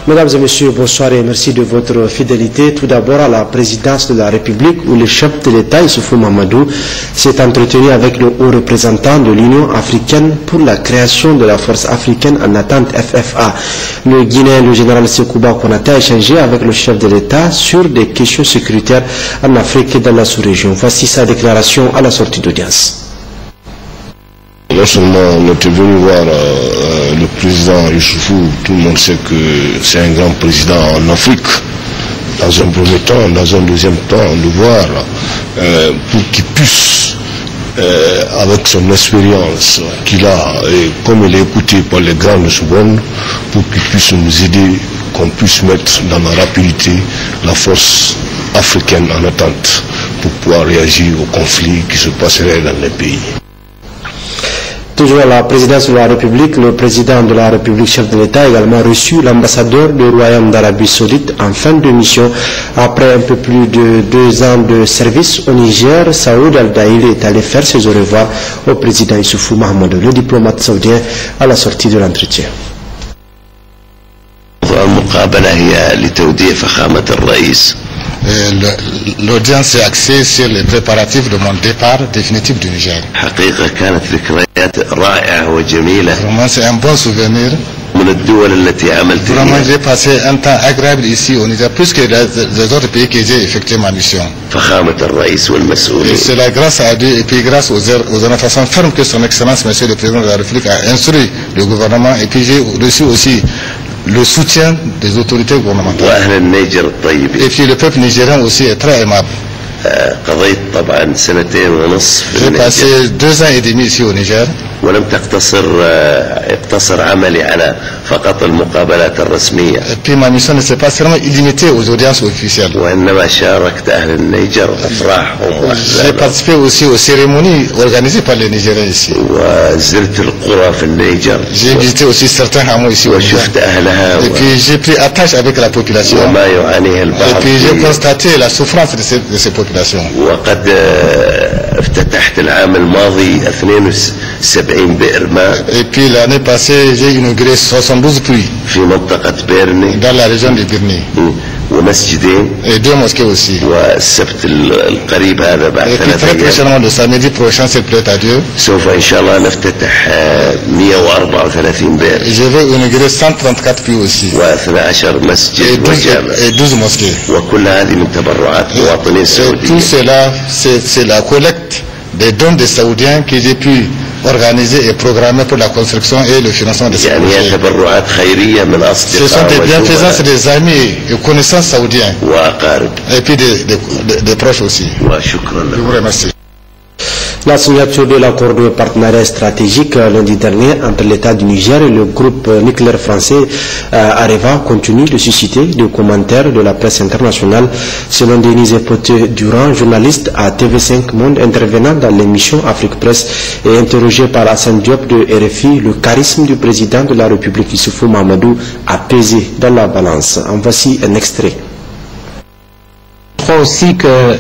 Mesdames et messieurs, bonsoir et merci de votre fidélité. Tout d'abord à la présidence de la République où le chef de l'État, Issoufou Mahamadou, s'est entretenu avec le haut représentant de l'Union africaine pour la création de la force africaine en attente FFA. Le Guinéen, le général Sekouba Konaté, a échangé avec le chef de l'État sur des questions sécuritaires en Afrique et dans la sous-région. Voici sa déclaration à la sortie d'audience. Non seulement on était venu voir le président Issoufou, tout le monde sait que c'est un grand président en Afrique. Dans un premier temps, dans un deuxième temps, de voir pour qu'il puisse, avec son expérience qu'il a, et comme il est écouté par les grandes secondes, pour qu'il puisse nous aider, qu'on puisse mettre dans la rapidité la force africaine en attente pour pouvoir réagir aux conflits qui se passeraient dans les pays. Toujours à la présidence de la République, le président de la République, chef de l'État, a également reçu l'ambassadeur du Royaume d'Arabie Saoudite en fin de mission. Après un peu plus de 2 ans de service au Niger, Saoud Al-Daïl est allé faire ses au revoir au président Issoufou Mahamadou, le diplomate saoudien, à la sortie de l'entretien. L'audience est axée sur les préparatifs de mon départ définitif du Niger. Vraiment, c'est un bon souvenir. Vraiment, j'ai passé un temps agréable ici au Niger, plus que les autres pays que j'ai effectué ma mission. Et c'est la grâce à Dieu et puis grâce aux orientations fermes que son Excellence, Monsieur le Président de la République, a instruit le gouvernement. Et puis j'ai reçu aussi le soutien des autorités gouvernementales. Et puis le peuple nigérien aussi est très aimable. J'ai passé 2 ans et demi ici au Niger. Et puis ma mission ne s'est pas seulement limitée aux audiences officielles. J'ai participé aussi aux cérémonies organisées par les Nigériens ici. J'ai visité aussi certains hameaux ici au Niger. Et puis j'ai pris attache avec la population. Et puis j'ai constaté la souffrance de ces populations. Et puis l'année passée, j'ai inauguré 72 puits dans la région de Birni. Et 2 mosquées aussi. Et puis très prochainement, le samedi prochain, c'est prêt à Dieu. Et je vais inaugurer 134 puits aussi. Et 12 mosquées. Et tout cela, c'est la collecte des dons des Saoudiens que j'ai pu organiser et programmer pour la construction et le financement de ces projets. Ce sont des bienfaisances des amis et connaissances saoudiens et puis des proches aussi. Je vous remercie. La signature de l'accord de partenariat stratégique lundi dernier entre l'État du Niger et le groupe nucléaire français Areva continue de susciter des commentaires de la presse internationale. Selon Denise Epoté-Durand, journaliste à TV5 Monde intervenant dans l'émission Afrique Presse et interrogé par Hassan Diop de RFI, le charisme du président de la République Issoufou Mahamadou a pesé dans la balance. En voici un extrait. Je crois aussi que,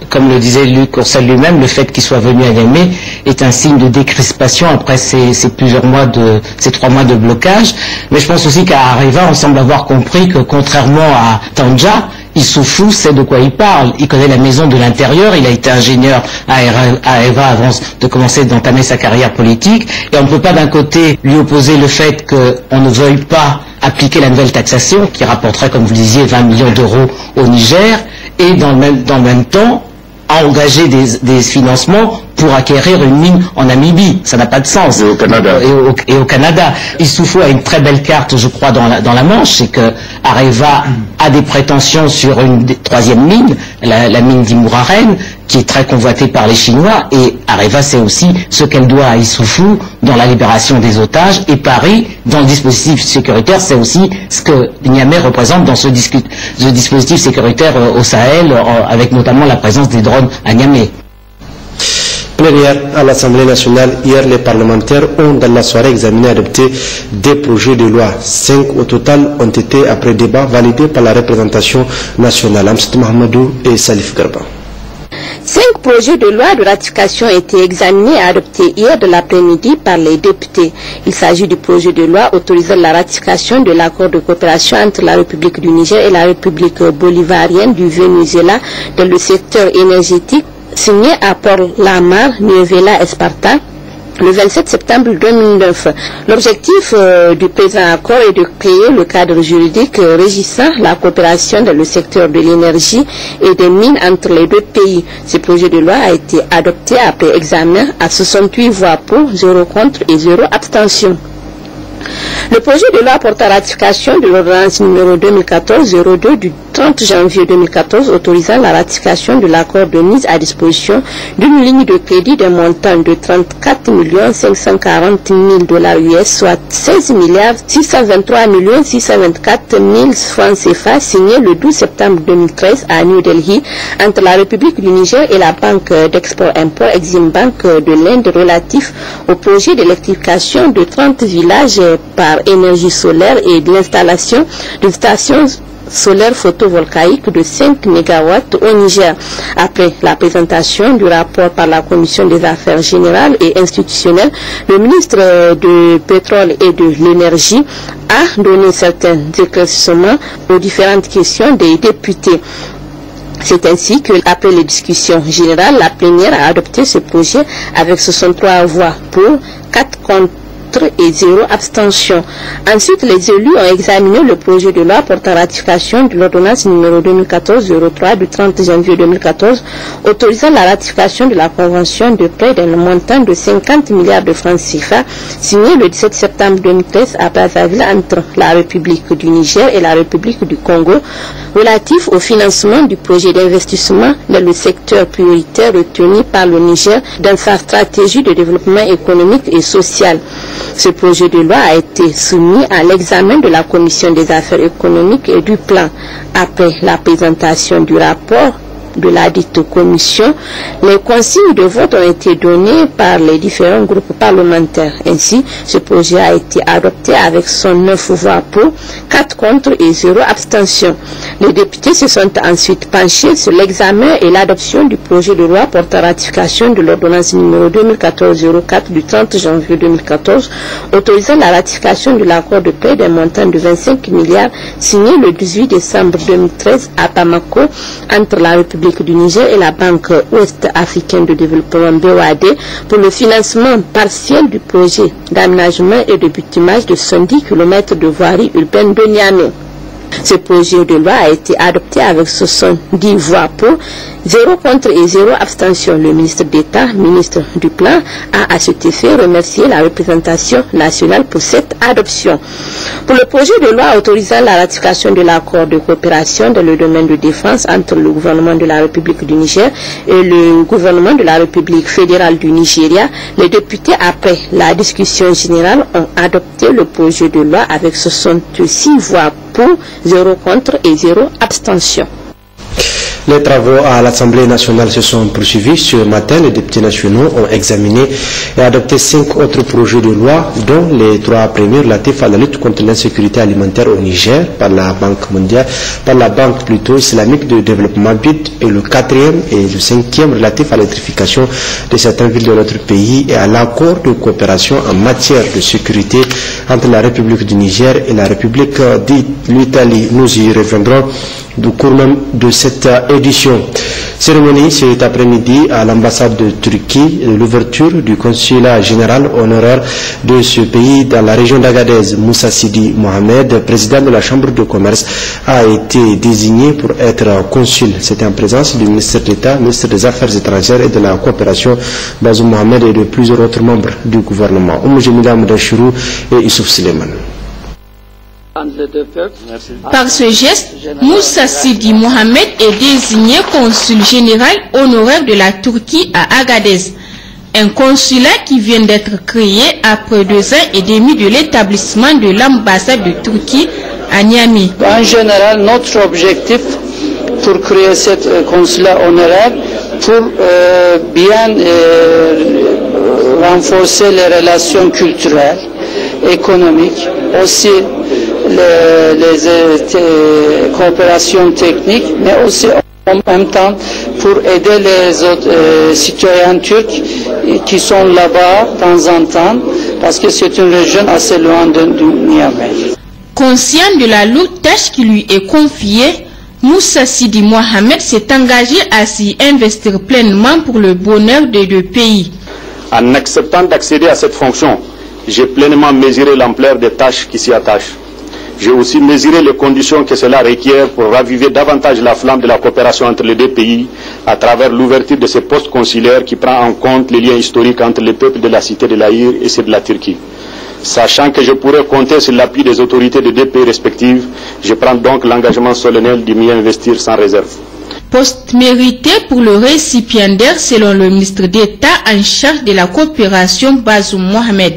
comme le disait Luc Oursel lui-même, le fait qu'il soit venu à Niamey est un signe de décrispation après ces 3 mois de blocage. Mais je pense aussi qu'à Areva, on semble avoir compris que contrairement à Tandja, Issoufou sait de quoi il parle. Il connaît la maison de l'intérieur, il a été ingénieur à Areva avant de commencer d'entamer sa carrière politique. Et on ne peut pas d'un côté lui opposer le fait qu'on ne veuille pas appliquer la nouvelle taxation qui rapporterait, comme vous le disiez, 20 millions d'euros au Niger, et dans le même temps à engager des financements pour acquérir une mine en Namibie. Ça n'a pas de sens. Et au Canada. Et au Canada. Issoufou a une très belle carte, je crois, dans la Manche, c'est que Areva a des prétentions sur une 3e mine, la mine d'Imouraren, qui est très convoitée par les Chinois, et Areva sait aussi ce qu'elle doit à Issoufou dans la libération des otages, et Paris, dans le dispositif sécuritaire, c'est aussi ce que Niamey représente dans ce dispositif sécuritaire au Sahel, avec notamment la présence des drones à Niamey. Plénière à l'Assemblée nationale, hier les parlementaires ont dans la soirée examiné et adopté des projets de loi. 5 au total ont été, après débat, validés par la représentation nationale. Amsit Mahamadou et Salif Garba. 5 projets de loi de ratification ont été examinés et adoptés hier de l'après-midi par les députés. Il s'agit du projet de loi autorisant la ratification de l'accord de coopération entre la République du Niger et la République bolivarienne du Venezuela dans le secteur énergétique, signé à Port-Lamar, Nievela, Esparta, le 27 septembre 2009. L'objectif du présent accord est de créer le cadre juridique régissant la coopération dans le secteur de l'énergie et des mines entre les deux pays. Ce projet de loi a été adopté après examen à 68 voix pour, 0 contre et 0 abstention. Le projet de loi portant ratification de l'ordonnance numéro 2014-02 du 30 janvier 2014 autorisant la ratification de l'accord de mise à disposition d'une ligne de crédit d'un montant de 34 540 000 US, soit 16 623 624 000 francs CFA, signé le 12 septembre 2013 à New Delhi entre la République du Niger et la Banque d'Export-Import Exim Bank de l'Inde relatif au projet d'électrification de 30 villages par énergie solaire et de l'installation de stations solaire photovoltaïque de 5 MW au Niger. Après la présentation du rapport par la Commission des Affaires Générales et Institutionnelles, le ministre du Pétrole et de l'Énergie a donné certains éclaircissements aux différentes questions des députés. C'est ainsi que, après les discussions générales, la plénière a adopté ce projet avec 63 voix pour, 4 contre et 0 abstention. Ensuite, les élus ont examiné le projet de loi portant ratification de l'ordonnance numéro 2014-03 du 30 janvier 2014 autorisant la ratification de la convention de prêt d'un montant de 50 milliards de francs CFA signée le 17 septembre 2013 à Brazzaville entre la République du Niger et la République du Congo relatif au financement du projet d'investissement dans le secteur prioritaire retenu par le Niger dans sa stratégie de développement économique et social. Ce projet de loi a été soumis à l'examen de la Commission des affaires économiques et du plan. Après la présentation du rapport de la dite commission, les consignes de vote ont été données par les différents groupes parlementaires. Ainsi, ce projet a été adopté avec 109 voix pour, 4 contre et 0 abstention. Les députés se sont ensuite penchés sur l'examen et l'adoption du projet de loi portant ratification de l'ordonnance numéro 2014-04 du 30 janvier 2014 autorisant la ratification de l'accord de paix d'un montant de 25 milliards signé le 18 décembre 2013 à Bamako entre la République du Niger et la Banque ouest-africaine de développement BOAD pour le financement partiel du projet d'aménagement et de bitumage de 110 km de voirie urbaine de Niamey. Ce projet de loi a été adopté avec 70 voix pour, 0 contre et 0 abstention. Le ministre d'État, ministre du Plan, a à cet effet remercié la représentation nationale pour cette adoption. Pour le projet de loi autorisant la ratification de l'accord de coopération dans le domaine de défense entre le gouvernement de la République du Niger et le gouvernement de la République fédérale du Nigeria, les députés, après la discussion générale, ont adopté le projet de loi avec 66 voix pour, 0 contre et 0 abstention. Les travaux à l'Assemblée nationale se sont poursuivis. Ce matin, les députés nationaux ont examiné et adopté 5 autres projets de loi, dont les 3 premiers relatifs à la lutte contre l'insécurité alimentaire au Niger par la Banque mondiale, par la Banque islamique de développement BID, et le 4e et le 5e relatif à l'électrification de certaines villes de notre pays et à l'accord de coopération en matière de sécurité entre la République du Niger et la République d'Italie. Nous y reviendrons du cours même de cette édition. Cérémonie cet après-midi à l'ambassade de Turquie, l'ouverture du consulat général honoraire de ce pays dans la région d'Agadez. Moussa Sidi Mohamed, président de la Chambre de commerce, a été désigné pour être consul. C'était en présence du ministre d'État, ministre des Affaires étrangères et de la coopération, Bazoum Mohamed, et de plusieurs autres membres du gouvernement. Oumou Jemila Moudachirou et Youssouf Suleiman. Par ce geste, Moussa Sidi Mohamed est désigné consul général honoraire de la Turquie à Agadez. Un consulat qui vient d'être créé après 2 ans et demi de l'établissement de l'ambassade de Turquie à Niamey. En général, notre objectif pour créer cet consulat honoraire, pour bien renforcer les relations culturelles, économiques, aussi les coopérations techniques, mais aussi En même temps, pour aider les autres citoyens turcs qui sont là-bas de temps en temps, parce que c'est une région assez loin de Niamey. Conscient de la lourde tâche qui lui est confiée, Moussa Sidi Mohamed s'est engagé à s'y investir pleinement pour le bonheur des deux pays. En acceptant d'accéder à cette fonction, j'ai pleinement mesuré l'ampleur des tâches qui s'y attachent. J'ai aussi mesuré les conditions que cela requiert pour raviver davantage la flamme de la coopération entre les deux pays à travers l'ouverture de ces postes consulaires qui prend en compte les liens historiques entre les peuples de la cité de l'Aïr et ceux de la Turquie. Sachant que je pourrais compter sur l'appui des autorités des deux pays respectifs, je prends donc l'engagement solennel de m'y investir sans réserve. Poste mérité pour le récipiendaire selon le ministre d'État en charge de la coopération Bazoum Mohamed.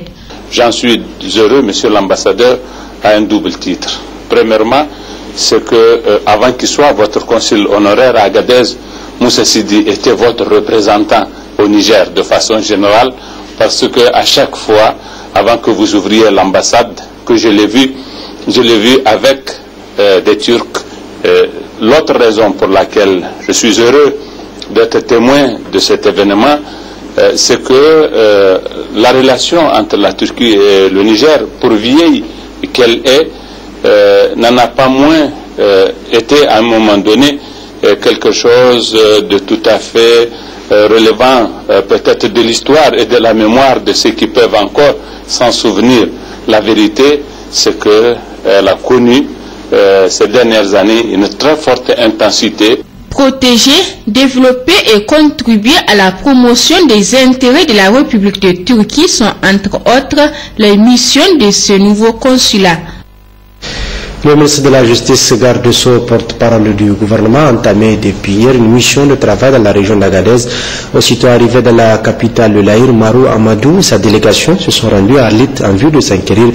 J'en suis heureux, monsieur l'ambassadeur, à un double titre. Premièrement, c'est que avant qu'il soit votre consul honoraire à Agadez, Moussa Sidi était votre représentant au Niger de façon générale, parce que à chaque fois, avant que vous ouvriez l'ambassade, que je l'ai vu avec des Turcs. L'autre raison pour laquelle je suis heureux d'être témoin de cet événement, c'est que la relation entre la Turquie et le Niger, pour vieille qu'elle est, n'en a pas moins été à un moment donné quelque chose de tout à fait relevant peut-être de l'histoire et de la mémoire de ceux qui peuvent encore s'en souvenir. La vérité, c'est qu'elle a connu ces dernières années une très forte intensité. Protéger, développer et contribuer à la promotion des intérêts de la République de Turquie sont entre autres les missions de ce nouveau consulat. Le ministre de la Justice, garde sceaux, porte-parole du gouvernement, a entamé depuis hier une mission de travail dans la région d'Agadez. Aussitôt arrivé dans la capitale de l'Aïr, Marou Amadou et sa délégation se sont rendus à Arlit en vue de s'inquérir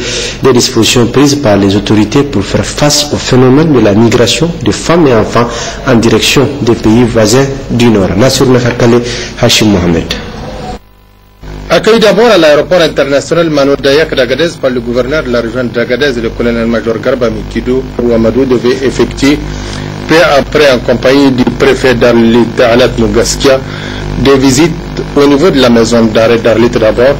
des dispositions prises par les autorités pour faire face au phénomène de la migration de femmes et enfants en direction des pays voisins du Nord. Nassur Mefarkale, Hashim Mohamed. Accueilli d'abord à l'aéroport international Mano Dayak d'Agadez par le gouverneur de la région d'Agadez, le colonel-major Garba Mikidou, Amadou devait effectuer, peu après en compagnie du préfet d'Arlit, Alat Nougaskia, des visites au niveau de la maison d'arrêt d'Arlit d'abord,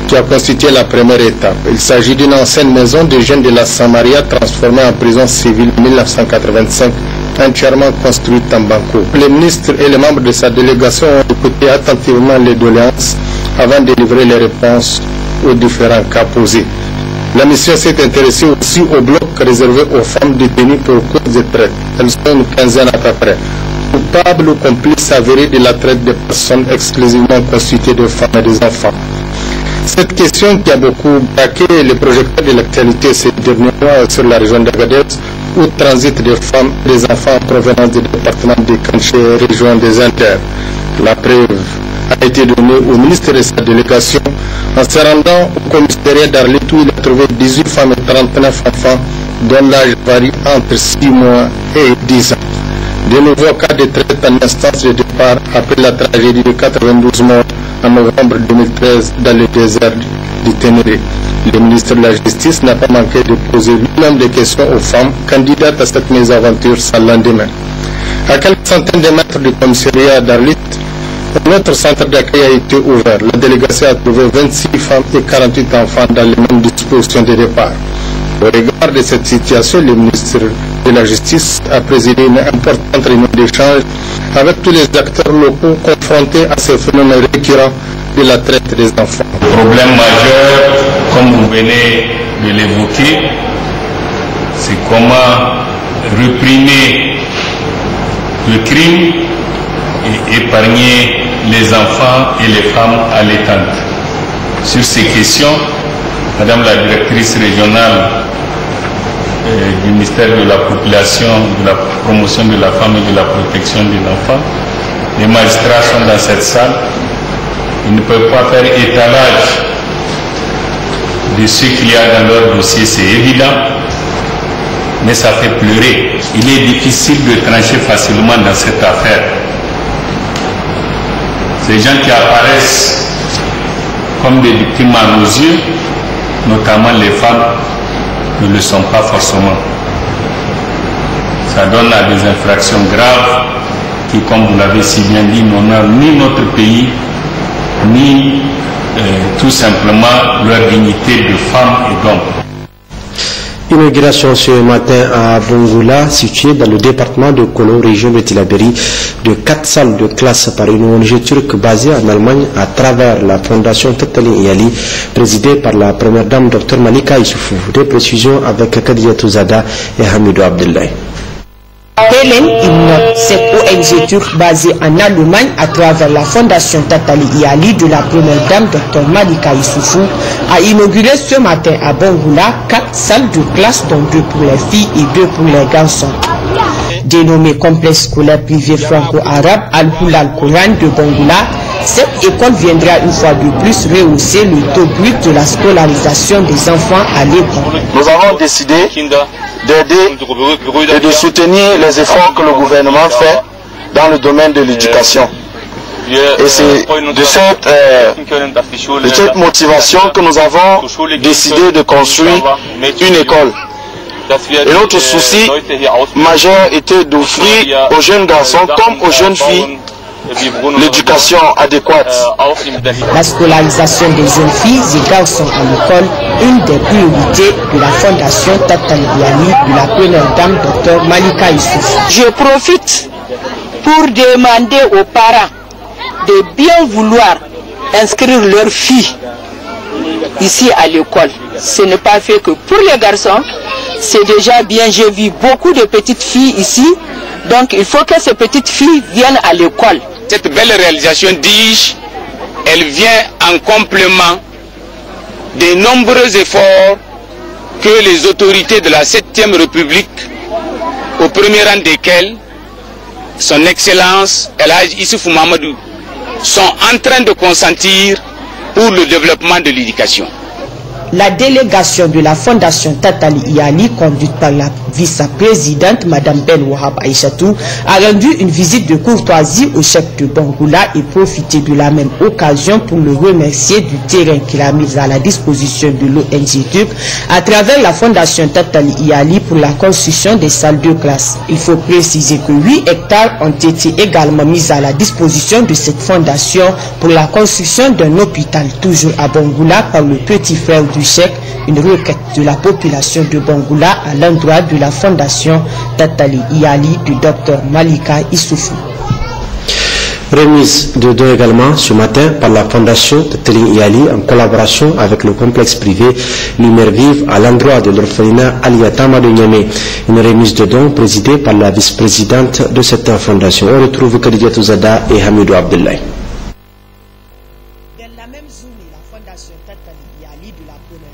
qui a constitué la première étape. Il s'agit d'une ancienne maison de jeunes de la Samaria transformée en prison civile en 1985, entièrement construite en Banco. Le ministre et les membres de sa délégation ont écouté attentivement les doléances avant de livrer les réponses aux différents cas posés. La mission s'est intéressée aussi au bloc réservé aux femmes détenues pour cause de traite. Elles sont une quinzaine à peu près. Coupables ou complices avérés de la traite des personnes exclusivement constituées de femmes et des enfants. Cette question qui a beaucoup braqué les projecteurs de l'actualité ces derniers mois sur la région d'Agadez, où transitent des femmes et des enfants en provenance du département de Kanché et région des Inter. La preuve a été donnée au ministre de sa délégation en se rendant au commissariat d'Arlit où il a trouvé 18 femmes et 39 enfants dont l'âge varie entre 6 mois et 10 ans. De nouveaux cas de traite en instance de départ après la tragédie de 92 morts en novembre 2013 dans le désert du Ténéré. Le ministre de la Justice n'a pas manqué de poser lui-même des questions aux femmes candidates à cette mésaventure sans lendemain. À quelques centaines de mètres du commissariat d'Arlit, notre centre d'accueil a été ouvert. La délégation a trouvé 26 femmes et 48 enfants dans les mêmes dispositions de départ. Au regard de cette situation, le ministre de la Justice a présidé une importante réunion d'échange avec tous les acteurs locaux confrontés à ce phénomène récurrent de la traite des enfants. Le problème majeur, comme vous venez de l'évoquer, c'est comment réprimer le crime et épargner les enfants et les femmes allaitantes. Sur ces questions, Madame la directrice régionale du ministère de la Population, de la Promotion de la Femme et de la Protection de l'Enfant, les magistrats sont dans cette salle. Ils ne peuvent pas faire étalage de ce qu'il y a dans leur dossier, c'est évident, mais ça fait pleurer. Il est difficile de trancher facilement dans cette affaire. Ces gens qui apparaissent comme des victimes à nos yeux, notamment les femmes, ne le sont pas forcément. Ça donne à des infractions graves qui, comme vous l'avez si bien dit, n'honorent ni notre pays, ni tout simplement leur dignité de femmes et d'hommes. Inauguration ce matin à Bongola, située dans le département de Kolo, région de Tillabéri, de 4 salles de classe par une ONG turque basée en Allemagne à travers la fondation Tattali Iyali, présidée par la première dame Dr Malika Issoufou. Des précisions avec Kadiatou Zada et Hamidou Abdullahi. Hélène Imnot, cette ONG turque basée en Allemagne à travers la fondation Tattali Iyali de la première dame Dr Malika Issoufou, a inauguré ce matin à Bongola 4 salles de classe, dont 2 pour les filles et 2 pour les garçons. Dénommé complexe scolaire privé franco-arabe Al-Hulal Coran de Bongola, cette école viendra une fois de plus rehausser le taux brut de la scolarisation des enfants à l'école. Nous avons décidé d'aider et de soutenir les efforts que le gouvernement fait dans le domaine de l'éducation. Et c'est de cette motivation que nous avons décidé de construire une école. Et notre souci majeur était d'offrir aux jeunes garçons comme aux jeunes filles l'éducation adéquate. La scolarisation des jeunes filles et garçons à l'école, une des priorités de la fondation Tattali Iyali de la première dame Dr Malika Issoufou. Je profite pour demander aux parents de bien vouloir inscrire leurs filles ici à l'école. Ce n'est pas fait que pour les garçons, c'est déjà bien. J'ai vu beaucoup de petites filles ici, donc il faut que ces petites filles viennent à l'école. Cette belle réalisation, dis-je, elle vient en complément des nombreux efforts que les autorités de la 7e République, au premier rang desquelles son Excellence El Hadj Issoufou Mahamadou, sont en train de consentir pour le développement de l'éducation. La délégation de la fondation Tattali Iyali, conduite par la vice-présidente Mme Ben Wahab Aïchatou, a rendu une visite de courtoisie au chef de Bongola et profité de la même occasion pour le remercier du terrain qu'il a mis à la disposition de l'ONG turque à travers la fondation Tattali Iyali pour la construction des salles de classe. Il faut préciser que 8 hectares ont été également mis à la disposition de cette fondation pour la construction d'un hôpital, toujours à Bongola, par le petit frère du chèque, une requête de la population de Bongola à l'endroit de la fondation Tattali Iyali du Dr Malika Issoufou. Remise de dons également ce matin par la fondation Tattali Iyali en collaboration avec le complexe privé Lumière Vive à l'endroit de l'orphelinat Aliyatama de Niamey. Une remise de dons présidée par la vice-présidente de cette fondation. On retrouve Kadidiatou Zada et Hamidou Abdullahi.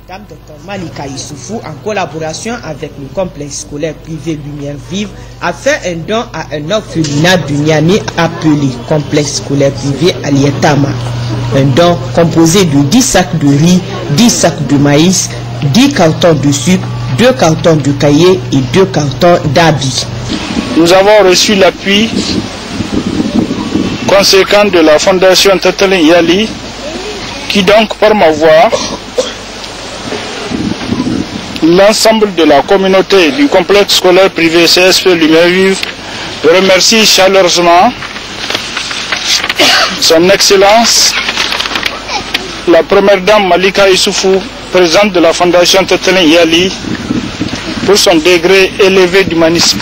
Dame Dr Malika Issoufou, en collaboration avec le complexe scolaire privé Lumière Vive, a fait un don à un orphelinat du Niamey appelé complexe scolaire privé Aliyatama. Un don composé de 10 sacs de riz, 10 sacs de maïs, 10 cartons de sucre, 2 cartons de cahiers et 2 cartons d'habits. Nous avons reçu l'appui conséquent de la fondation Tattali Iyali, qui donc par ma voix l'ensemble de la communauté du complexe scolaire privé CSP Lumière Vive remercie chaleureusement son Excellence la première dame Malika Issoufou, présidente de la fondation Tattali Iyali, pour son degré élevé d'humanisme.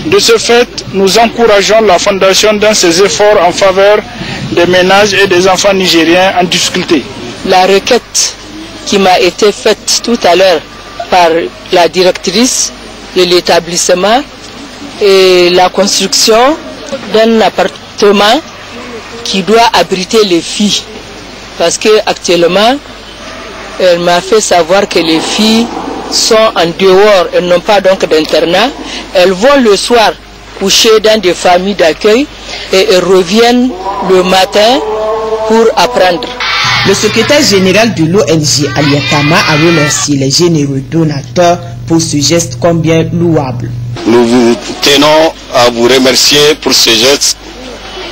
De ce fait, nous encourageons la fondation dans ses efforts en faveur des ménages et des enfants nigériens en difficulté. La requête qui m'a été faite tout à l'heure par la directrice de l'établissement et la construction d'un appartement qui doit abriter les filles. Parce qu'actuellement, elle m'a fait savoir que les filles sont en dehors, elles n'ont pas donc d'internat. Elles vont le soir coucher dans des familles d'accueil et elles reviennent le matin pour apprendre. Le secrétaire général de l'ONG Aliyatama a remercié les généreux donateurs pour ce geste combien louable. Nous vous tenons à vous remercier pour ce geste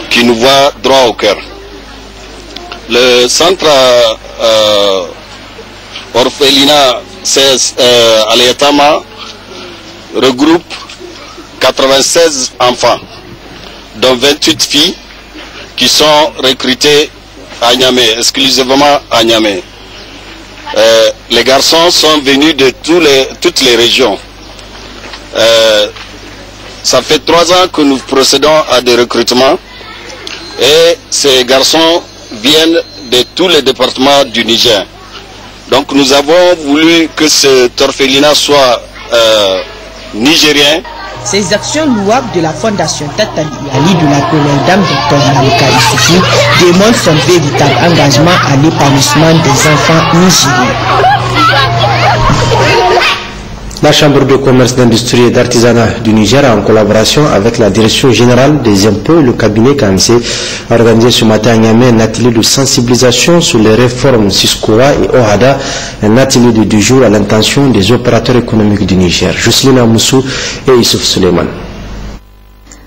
qui nous va droit au cœur. Le centre orphelinat Yatama regroupe 96 enfants, dont 28 filles qui sont recrutées à Niamey, exclusivement à Niamey. Les garçons sont venus de toutes les régions. Ça fait 3 ans que nous procédons à des recrutements et ces garçons viennent de tous les départements du Niger. Donc nous avons voulu que cet orphelinat soit nigérien. Ces actions louables de la Fondation Tatali Iyali de la première dame Dr Lamka Issoufou démontrent son véritable engagement à l'épanouissement des enfants nigériens. La Chambre de commerce, d'industrie et d'artisanat du Niger, en collaboration avec la Direction générale des impôts et le cabinet KMC, a organisé ce matin à Niamey un atelier de sensibilisation sur les réformes Siskoa et OHADA, un atelier de 2 jours à l'intention des opérateurs économiques du Niger. Jocelyne Amoussou et Youssouf Suleiman.